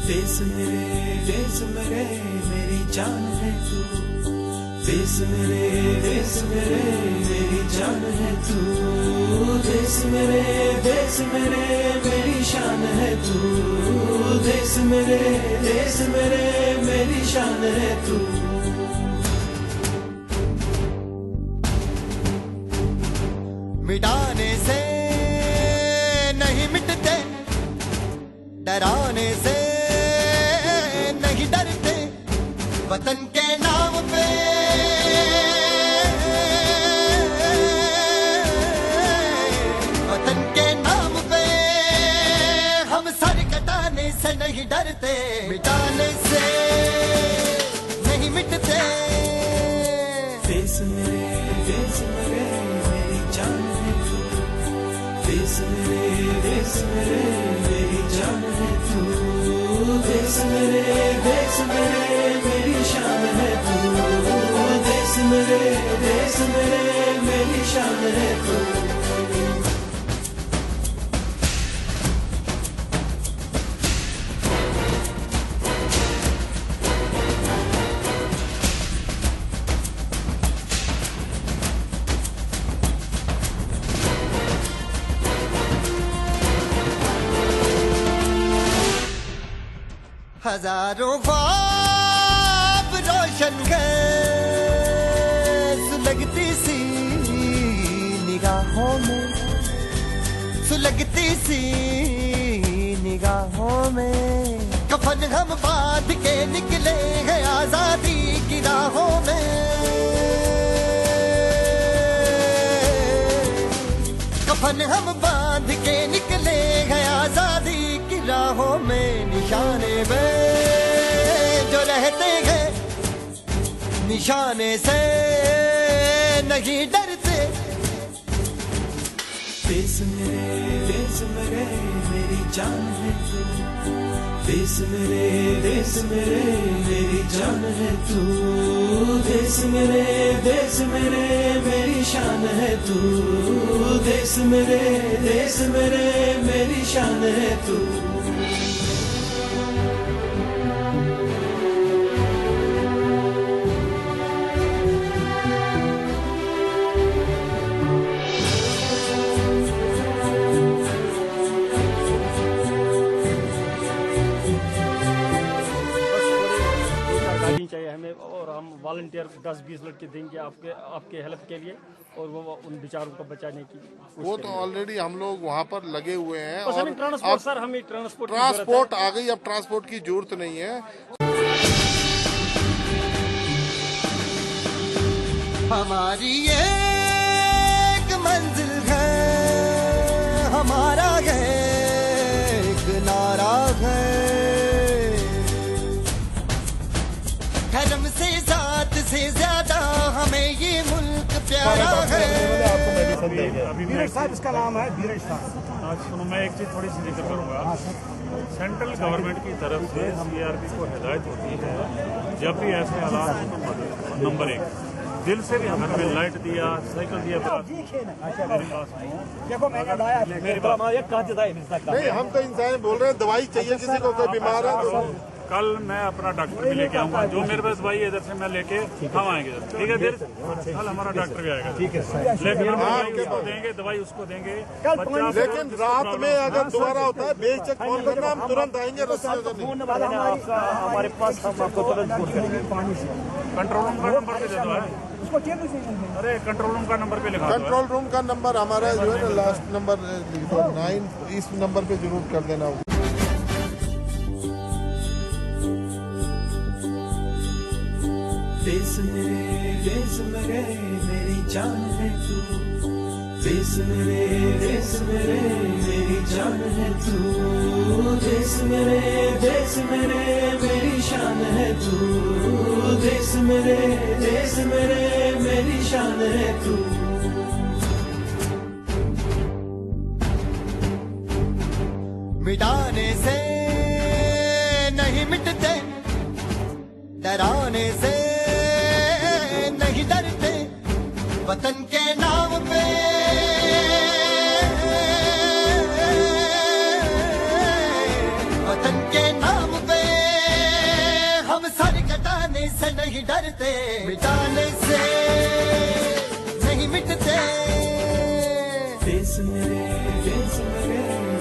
देश मेरे मेरी जान है तू, देश मेरे मेरी जान है तू, देश मेरे मेरी शान है तू, देश मेरे मेरी शान है तू। मिटाने से नहीं मिटते, डराने से नहीं डरते, वतन के नाम पे वतन के नाम पे हम सर कटाने से नहीं डरते, मिटाने से नहीं मिटते। देश मेरे मेरी जान है तू, देश मेरे मेरी जान है तू, देश मेरे मेरी शान है तू, देश मेरे मेरी शान है तू। हजारों ख्वाब रोशन गए, सुलगती सी निगाहों में, सुलगती सी निगाहों में, कफन हम बांध के निकले हैं आजादी की राहों में, कफन हम बांध के निकले हैं आजादी की राहों में, निशाने में जो रहते हैं निशाने से नहीं डरते। देश मेरे मेरी जान है तू, देश मेरे मेरी जान है तू, देश मेरे मेरी शान है तू, देश मेरे मेरी शान है तू। चाहिए हमें, और हम वॉलंटियर 10-20 लड़के देंगे आपके हेल्प के लिए, और वो उन बेचारों को बचाने की। वो तो ऑलरेडी हम लोग वहाँ पर लगे हुए हैं, और हमें ट्रांसपोर्ट, सर हमें ट्रांसपोर्ट आ गई, अब ट्रांसपोर्ट की जरूरत नहीं है। हमारी एक मंजिल है, हमारा एक नारा है, धर्म से जात से ज्यादा हमें ये मुल्क प्यारा है। धीरज साहब इसका नाम है, धीरज साहब। आज सुनो, मैं एक चीज थोड़ी सी जिक्र करूंगा। सेंट्रल गवर्नमेंट की तरफ से सीआरपी को हिदायत होती है, जब भी ऐसे हालात हो तो नंबर 1 दिल से भी हमें लाइट दिया, साइकिल दिया, मेरे पास नहीं, हम तो इंसान बोल रहे हैं, दवाई चाहिए किसी को, कोई बीमार है तो कल मैं अपना डॉक्टर भी लेके आऊंगा, जो मेरे पास दवाई है इधर से मैं लेके हम आएंगे, ठीक है? कल हमारा डॉक्टर भी आएगा, ठीक है? लेकिन हम उसको देंगे, दवाई उसको देंगे। लेकिन रात में अगर दोबारा होता है बेशक फोन करना, हम तुरंत आएंगे। हमारे पास हम आपको तुरंत फोन करेंगे। कंट्रोल रूम का नंबर पे दे दो। अरे कंट्रोल रूम का नंबर पे लिखा, कंट्रोल रूम का नंबर हमारा जो है ना, लास्ट नंबर लिख दो 9, इस नंबर पे जरूर कर देना। देश मेरे मेरी जान है तू, देश मेरे मेरी जान है तू, देश मेरे मेरी शान है तू, देश मेरे मेरी शान है तू। मिटाने से नहीं मिटते, डराने से नहीं डरते, वतन के नाम पे वतन के नाम पे नहीं डरते, मिटाने से नहीं मिटते। देश मेरे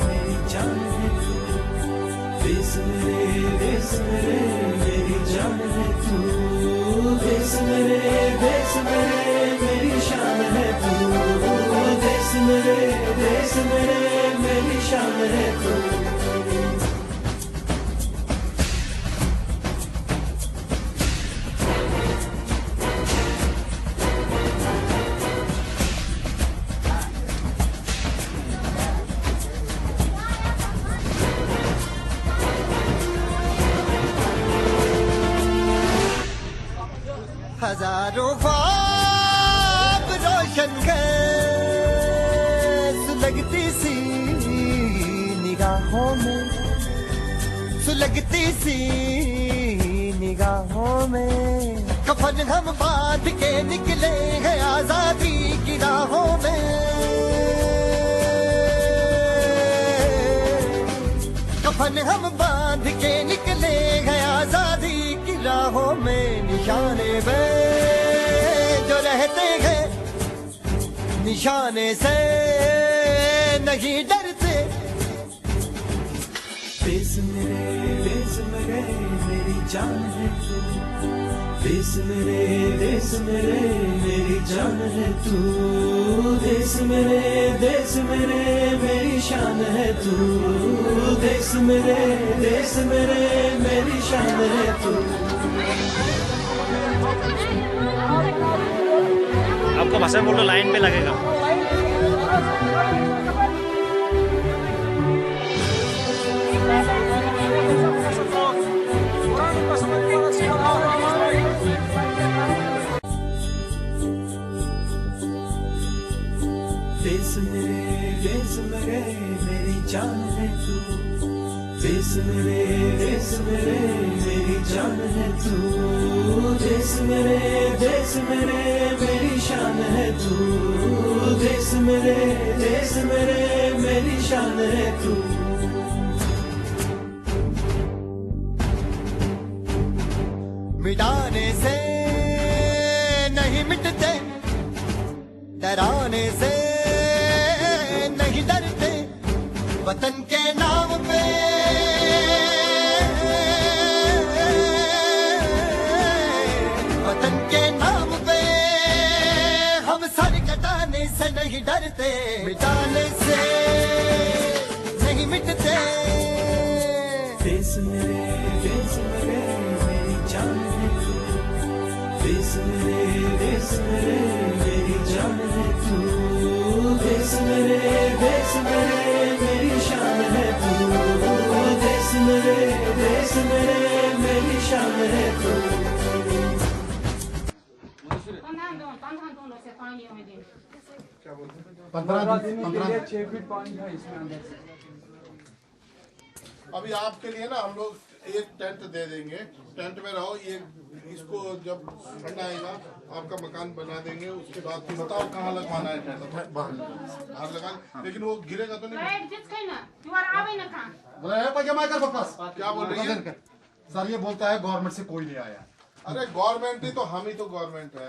मेरी जान है तू, देश मेरे मेरी जान है तू, देश मेरे मेरी शान है तू, देश मेरे मेरी शान है तू। हजारों ख्वाब रोशन कर सुलगती सी निगाहों में, सुलगती सी निगाहों में। कफन हम बांध के निकले हैं आजादी की राहों में, कफन हम बांध के निकले हैं आजादी की राहों में। निशाने पे जो रहते हैं, निशाने से नहीं डरते। देश मेरे मेरी जान है तू, देश मेरे मेरी जान है तू, देश मेरे मेरी शान है तू, देश मेरे मेरी शान है तू। आपको भाषा में बोलो, लाइन पे लगेगा। देश मेरे मेरी जान है तू, देश मेरे मेरी जान है तू, देश मेरे मेरी शान है तू, देश मेरे मेरी शान है तू। मिटाने से नहीं मिटते, डराने से नहीं डरते। वतन के नाम पे वतन के नाम पे हम सर कटाने से नहीं डरते, मिटाने से नहीं मिटते। देश मेरे मेरी जान है तू, देश मेरे मेरी जान है तू, देश मेरे मेरी शान है तू, देश मेरे मेरी शान है तू। अभी आपके लिए ना हम लोग एक टेंट दे देंगे, टेंट में रहो। ये इसको जब ठंडा आएगा आपका मकान बना देंगे, उसके बाद बताओ कहाँ लगवाना है टेंट। बाहर लगा, लेकिन वो गिरेगा तो नहीं। क्या बोल रही है सर? ये बोलता है गवर्नमेंट से कोई नहीं आया। अरे गवर्नमेंट ही तो, हम ही तो गवर्नमेंट है।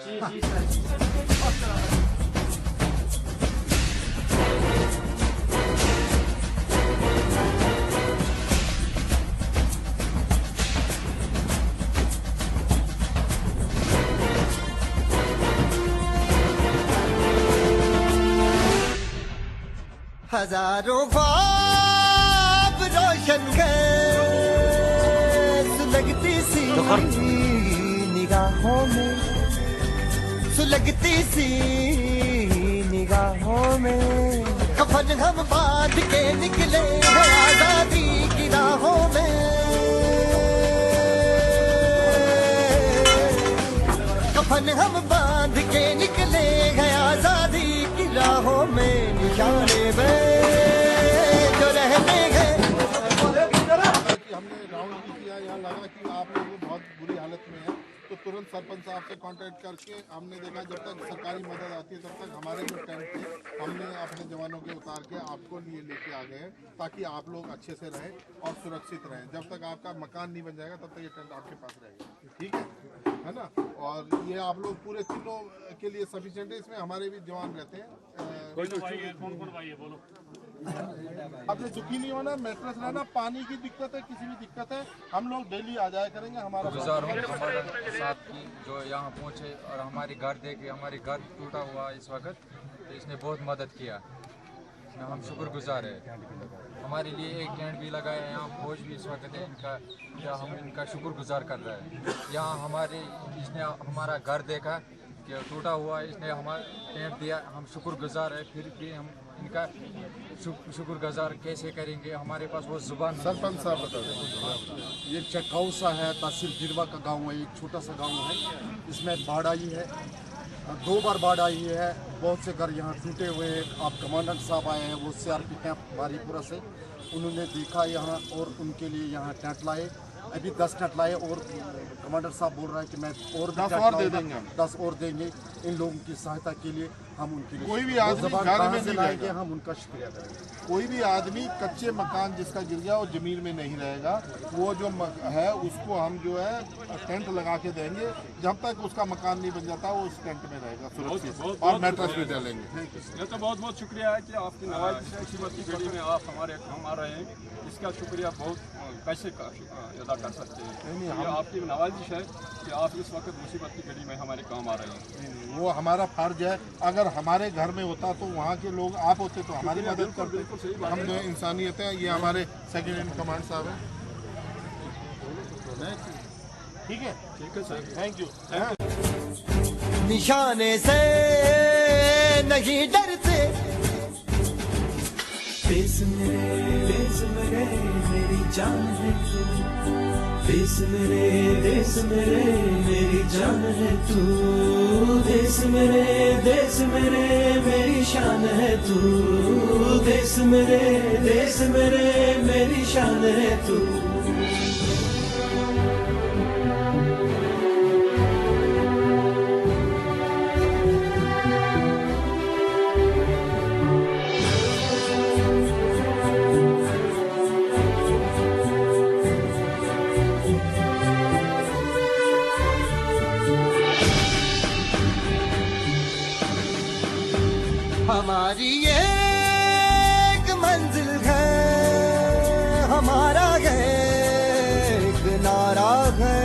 हजारों ख्वाब रोशन कर सुलगती सी निगाहों में, सुलगती सी निगाहों में। कफन हम बांध के निकले हैं आजादी की राहों में, कफन हम बांध के निकले हैं आजादी की राहों में। निशाने पे जो रहते हैं, हमने राउंड भी किया, यहाँ लगा कि आप लोग बहुत बुरी हालत में हैं, तो तुरंत सरपंच साहब से कांटेक्ट करके हमने देखा जब तक सरकारी मदद आती है तब तक हमारे जो टेंट थे हमने अपने जवानों के उतार के आपको लिए लेके आ गए हैं, ताकि आप लोग अच्छे से रहें और सुरक्षित रहें। जब तक आपका मकान नहीं बन जाएगा तब तक ये टेंट आपके पास रहेगा, ठीक है? है ना। और ये आप लोग पूरे तीनों के लिए सफिशिएंट है। इसमें हमारे भी जवान रहते हैं। कौन कौन भाई है बोलो। आपने दुखी नहीं होना, मेट्रेस रहना, पानी की दिक्कत है, किसी भी दिक्कत है, हम लोग डेली आ जाया करेंगे। हमारा गुजार हूँ हमारे साथ की जो यहाँ पहुँचे और हमारी घर देखे, हमारी घर टूटा हुआ इस वक्त, तो इसने बहुत मदद किया, इसमें हम शुक्रगुजार है। हमारे लिए एक टेंट भी लगाया है यहाँ, फौज भी इस वक्त है इनका, या हम इनका शुक्रगुजार कर रहे हैं। यहाँ हमारे इसने हमारा घर देखा कि टूटा हुआ, इसने हमारा टेंट दिया, हम शुक्रगुजार है। फिर भी हम इनका शुक्रगुजार कैसे करेंगे, हमारे पास वो जुबान। सरपंच साहब बता दें। ये चकौसा है, तहसील गिरवा का गांव है, एक छोटा सा गांव है। इसमें बाढ़ आई है, 2 बार बाढ़ आई है, बहुत से घर यहाँ टूटे हुए हैं। आप कमांडेंट साहब आए हैं, वो CRP कैंप बारीपुरा से, उन्होंने देखा यहाँ और उनके लिए यहाँ टेंट लाए। अभी 10 टेंट लाए और कमांडर साहब बोल रहा है कि मैं और 10 और दे देंगे हम। 10 और देंगे इन लोगों की सहायता के लिए। हम उनके लिए कोई भी आदमी घर में नहीं लाएंगे, हम उनका शुक्रिया करेंगे। कोई भी आदमी कच्चे मकान जिसका गिर गया वो जमीन में नहीं रहेगा। वो जो है उसको हम जो है टेंट लगा के देंगे, जब तक उसका मकान नहीं बन जाता वो उस टेंट में रहेगा सुरक्षित, और मैट्रेस भी डालेंगे। ये तो बहुत बहुत शुक्रिया है कि आपकी नवाजी से मुसीबत की घड़ी में आप हमारे काम आ रहे हैं। इसका शुक्रिया बहुत कैसे अदा कर सकते हैं। ये आपकी नवाजिश है कि आप इस वक्त मुसीबत की घड़ी में हमारे काम आ रहे हैं। वो हमारा फर्ज है। अगर हमारे घर में होता तो वहाँ के लोग आप होते तो हमारी मदद करते। हम जो इंसानियत है, ये हमारे सेकंड इन कमांड साहब हैं। ठीक है सर, थैंक यू। निशाने से नहीं डरते, फेस मेरे मेरी जान है तू, फेस मेरे मेरी जान है तू, देश मेरे मेरी शान है तू, देश मेरे मेरी शान है तू। हमारी एक मंजिल है, हमारा एक नारा है,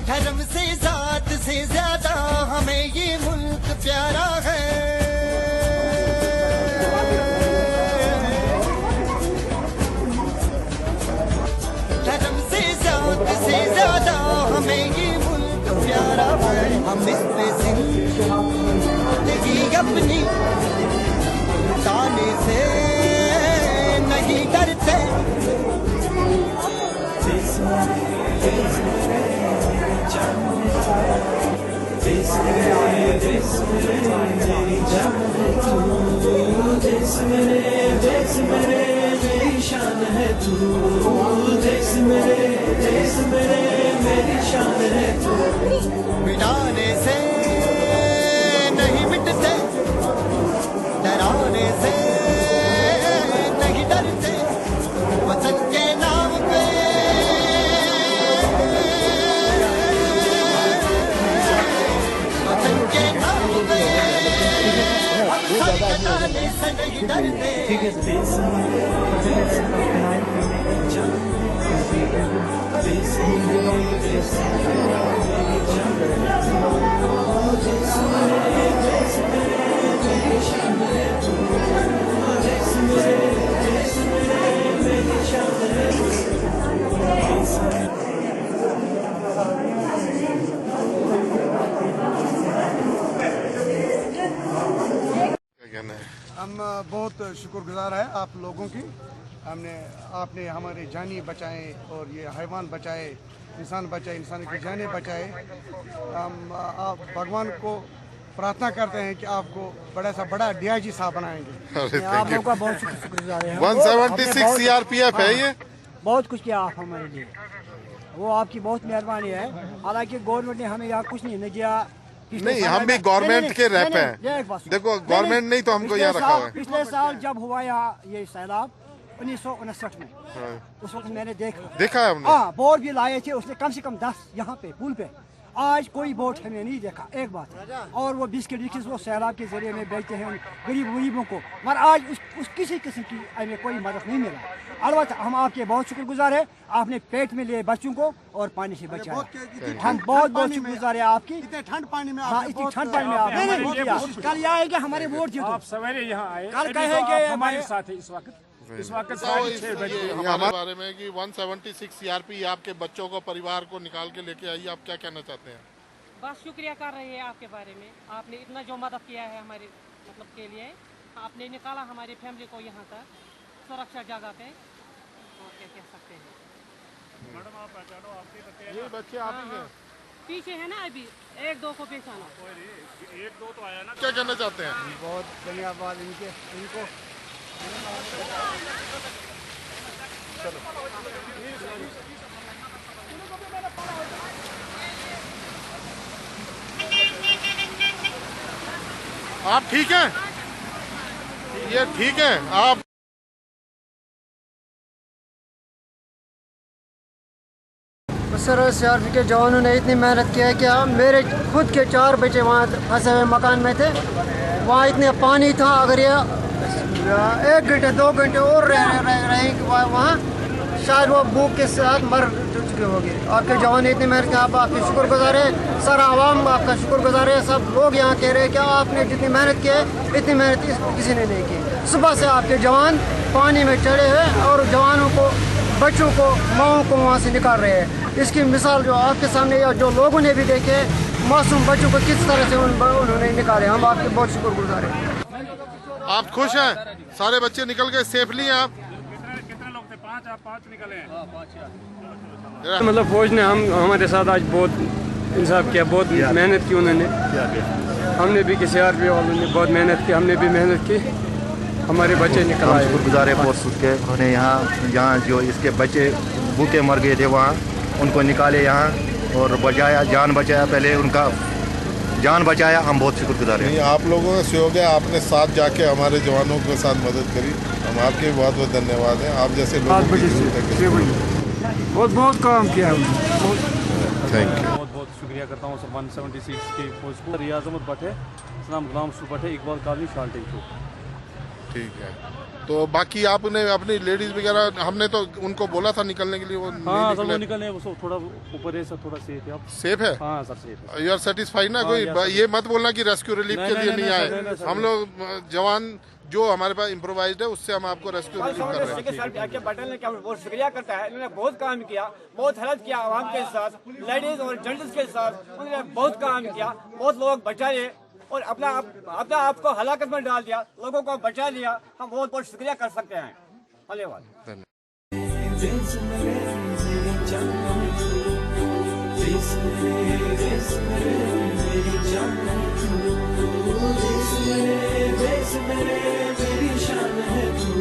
धर्म से जात से ज्यादा हमें ये मुल्क प्यारा है। धर्म से जात से ज्यादा हमें ये मुल्क प्यारा है। हम इस पे जिंदगी अपनी ताने से नहीं डरते। देश मेरे मेरी जान है तू, देश मेरे मेरी जान है तू, देश मेरे मेरी शान है तू, देश मेरे मेरी शान है तू। मिटाने से नहीं मिटते, डराने से नहीं डरते, वतन के नाम पे वतन के नाम पे सर कटाने से नहीं डरते। देश मेरी जान है तू, देश मेरी जान है तू, देश मेरे मेरी शान है तू, देश मेरे मेरी शान है तू। हम बहुत शुक्रगुजार है आप लोगों की। आपने हमारे जानी बचाए और ये हैवान बचाए, इंसान बचाए, इंसान की जानें बचाए। हम आप भगवान को प्रार्थना करते हैं कि आपको बड़ा सा बड़ा DIG साहब बनाएंगे। आप लोगों का बहुत शुक्रिया है। 176 CRPF है ये। बहुत कुछ किया आप हमारे लिए, वो आपकी बहुत मेहरबानी है। हालांकि गवर्नमेंट ने हमें यहाँ कुछ नहीं दिया। नहीं, हम भी गवर्नमेंट के रेप हैं। देखो गवर्नमेंट नहीं तो हमको यहाँ रखा हुआ है। पिछले साल जब हुआ यहाँ ये सैलाब, 1959 में। उस वक्त मैंने देखा है हमने। हाँ, बोट भी लाए थे उसने कम से कम 10 यहाँ पे पुल पे। आज कोई बोट हमने नहीं देखा, एक बात। और वो बिस्किट वो सैलाब के जरिए में बेचते हैं गरीबों को, मगर आज उस किसी किस्म की हमें कोई मदद नहीं मिला। अलबत्ता हम आपके बहुत शुक्रगुजार है, आपने पेट में लिए बच्चों को और पानी से बचाया। हम बहुत शुक्रगुजार है आपकी। इतने ठंड पानी में, हाँ, इतनी ठंड पानी में आप कल यह है कि हमारे वोट जीतो। आप सवेरे यहाँ आए, कल कहेंगे हमारे साथ है इस वक्त साढ़े 6 बजे। हमारे बारे में कि 176 सीआरपी आपके बच्चों को, परिवार को निकाल के लेके आई, आप क्या कहना चाहते हैं? बस शुक्रिया कर रहे हैं आपके बारे में, आपने इतना जो मदद किया है हमारे मतलब के लिए, आपने निकाला हमारी फैमिली को यहाँ तक सुरक्षा जगह पे, और क्या कह सकते हैं। मैडम आप पहचानो, आपके ये बच्चे आप ही हैं? पीछे है ना, अभी 1-2 को पहचाना। 1-2 तो आया ना। क्या कहना चाहते हैं? बहुत धन्यवाद इनको। आप ठीक हैं? ये ठीक है आप? सर सीआरपी के जवानों ने इतनी मेहनत की है कि मेरे खुद के 4 बच्चे वहाँ फंसे हुए मकान में थे। वहाँ इतने पानी था, अगर ये 1 घंटे 2 घंटे और रहेंगे वहाँ, शायद वो भूख के साथ मर चुके होंगे। आपके जवान ने इतनी मेहनत की, आप आपके शुक्रगुजार है। सारा आवाम आपका शुक्रगुजार है। सब लोग यहाँ कह रहे हैं कि आपने जितनी मेहनत की है, इतनी मेहनत किसी ने नहीं की। सुबह से आपके जवान पानी में चढ़े हैं और जवानों को, बच्चों को, माओं को वहाँ से निकाल रहे हैं। इसकी मिसाल जो आपके सामने या जो लोगों ने भी देखे, मासूम बच्चों को किस तरह से उन्होंने निकाले, हम आपके बहुत शुक्रगुजार हैं। आप खुश हैं? सारे बच्चे निकल गए सेफली हैं? आप कितने लोग थे? 5? आप 5 निकले हैं? हाँ, 5। मतलब फौज ने हमारे साथ आज बहुत इंसाफ किया, बहुत मेहनत की उन्होंने। हमने भी किसी आरपी वालों ने बहुत मेहनत की, हमने भी मेहनत की, हमारे बच्चे निकल आए। शुक्रगुजार है फोर्स के, उन्होंने यहाँ जो इसके बच्चे भूखे मर गए थे वहाँ उनको निकाले यहाँ और बचाया, जान बचाया, पहले उनका जान बचाया। हम बहुत शुक्रगुजार हैं। आप लोगों का सहयोग है, आपने साथ जाके हमारे जवानों के साथ मदद करी, हम आपके बहुत बहुत धन्यवाद हैं। आप जैसे लोगों की बहुत काम किया। Thank you. बहुत शुक्रिया करता हूँ 176 के फौज को। रियाज अहमद भट्ट है, सलाम गुलाम भट्ट है, इकबाल कॉलोनी शाल्टिंग को। ठीक है, तो बाकी आपने अपनी लेडीज वगैरह, हमने तो उनको बोला था निकलने के लिए, वो हाँ सब निकलने, वो थोड़ा ऊपर है, सब थोड़ा सेफ है। आप सेफ है? हाँ सर सेफ है। यू आर सेटिस्फाइड ना? कोई ये मत बोलना कि रेस्क्यू रिलीफ के लिए नहीं आए। हम लोग जवान जो हमारे पास इम्प्रोवाइज्ड है, उससे हम आपको रेस्क्यू रिलीफ कर रहे हैं। पटेल ने क्या बहुत शुक्रिया करता है, इन्होंने बहुत काम किया, बहुत हेल्प किया आवाम के साथ, लेडीज और जेंट्स के साथ उन्होंने बहुत काम किया, बहुत लोग बचाए और अपना आप को हलाकत में डाल दिया, लोगों को बचा लिया। हम बहुत बहुत शुक्रिया कर सकते हैं। धन्यवाद। मेरी शान है तू,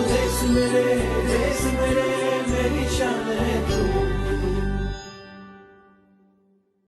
देश मेरे मेरी शान